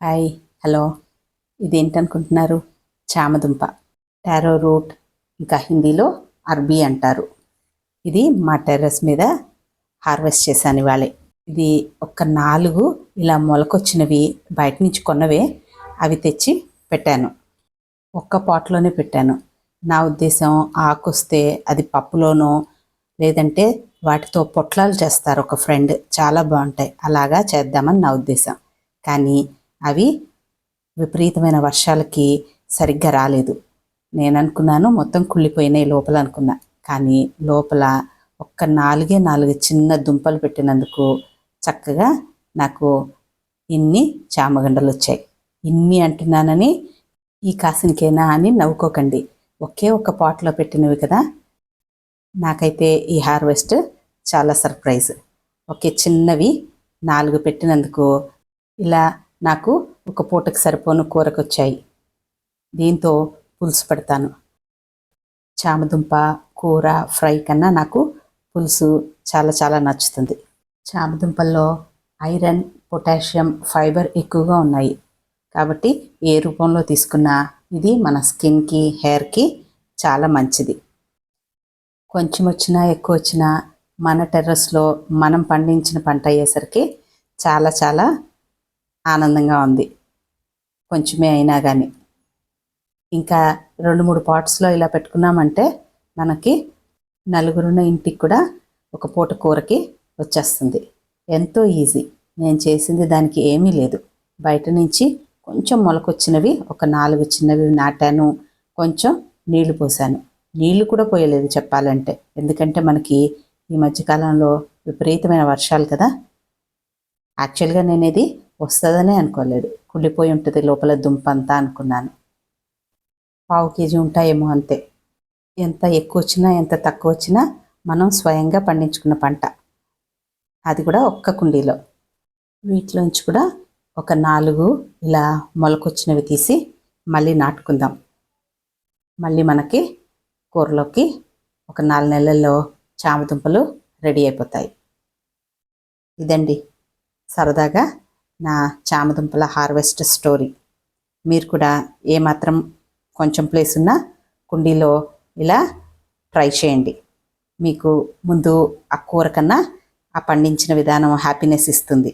Hi, hello. ఇదేంటనుకుంటున్నారు? చామదుంప, taro root, ఇంకా హిందీలో అర్బీ అంటారు. ఇది మా టెర్రస్ మీద హార్వెస్ట్ చేశాను ఇవాళే. ఇది ఒక 4 ఇలా మొలకొచ్చినవి, బయట నుంచి కొన్నవే. అవి తెచ్చి పెట్టాను. ఒక్క పాట్లోనే పెట్టాను. నా ఉద్దేశం ఆకొస్తే అది పప్పులోనో లేదంటే వాటితో పొట్లాలు చేస్తారు ఒక ఫ్రెండ్, చాలా బాగుంటాయి. అలాగా చేద్దామని నా ఉద్దేశం. కానీ అవి విపరీతమైన వర్షాలకి సరిగ్గా రాలేదు. నేను అనుకున్నాను మొత్తం కుళ్ళిపోయినాయి లోపల అనుకున్నా. కానీ లోపల ఒక్క 4 చిన్న దుంపలు పెట్టినందుకు చక్కగా నాకు ఇన్ని చామగండలు వచ్చాయి. ఇన్ని అంటున్నానని ఈ కాసినకేనా అని నవ్వుకోకండి. ఒకే ఒక్క పాట్లో పెట్టినవి కదా. నాకైతే ఈ హార్వెస్ట్ చాలా సర్ప్రైజ్. ఒకే చిన్నవి 4 పెట్టినందుకు ఇలా నాకు ఒక పూటకు సరిపోను కూరకు వచ్చాయి. దీంతో పులుసు పెడతాను. చామదుంప కూర ఫ్రై కన్నా నాకు పులుసు చాలా చాలా నచ్చుతుంది. చామదుంపల్లో ఐరన్, పొటాషియం, ఫైబర్ ఎక్కువగా ఉన్నాయి. కాబట్టి ఏ రూపంలో తీసుకున్నా ఇది మన స్కిన్కి, హెయిర్కి చాలా మంచిది. కొంచెం వచ్చినా ఎక్కువ వచ్చినా మన టెర్రస్లో మనం పండించిన పంట అయ్యేసరికి చాలా చాలా ఆనందంగా ఉంది. కొంచెమే అయినా కానీ ఇంకా 2-3 పాట్స్లో ఇలా పెట్టుకున్నామంటే మనకి నలుగురున్న ఇంటికి కూడా ఒక పూట కూరకి వచ్చేస్తుంది. ఎంతో ఈజీ. నేను చేసింది దానికి ఏమీ లేదు. బయట నుంచి కొంచెం మొలకొచ్చినవి ఒక 4 చిన్నవి నాటాను. కొంచెం నీళ్లు పోసాను. నీళ్లు కూడా పోయలేదు చెప్పాలంటే, ఎందుకంటే మనకి ఈ మధ్యకాలంలో విపరీతమైన వర్షాలు కదా. యాక్చువల్గా నేను ఇది వస్తుందనే అనుకోలేదు. కుళ్ళిపోయి ఉంటుంది లోపల దుంప అంతా అనుకున్నాను. 1/2 కేజీ ఉంటాయేమో అంతే. ఎంత ఎక్కువ వచ్చినా ఎంత తక్కువ వచ్చినా మనం స్వయంగా పండించుకున్న పంట, అది కూడా ఒక్క కుండీలో. వీటిలోంచి కూడా ఒక 4 ఇలా మొలకొచ్చినవి తీసి మళ్ళీ నాటుకుందాం. మళ్ళీ మనకి కూరలోకి ఒక 4 నెలల్లో చామదుంపలు రెడీ అయిపోతాయి. ఇదండి సరదాగా నా చామదుంపల హార్వెస్ట్ స్టోరీ. మీరు కూడా ఏమాత్రం కొంచెం ప్లేస్ ఉన్నా కుండీలో ఇలా ట్రై చేయండి. మీకు ముందు ఆ కూర కన్నా ఆ పండించిన విధానం హ్యాపీనెస్ ఇస్తుంది.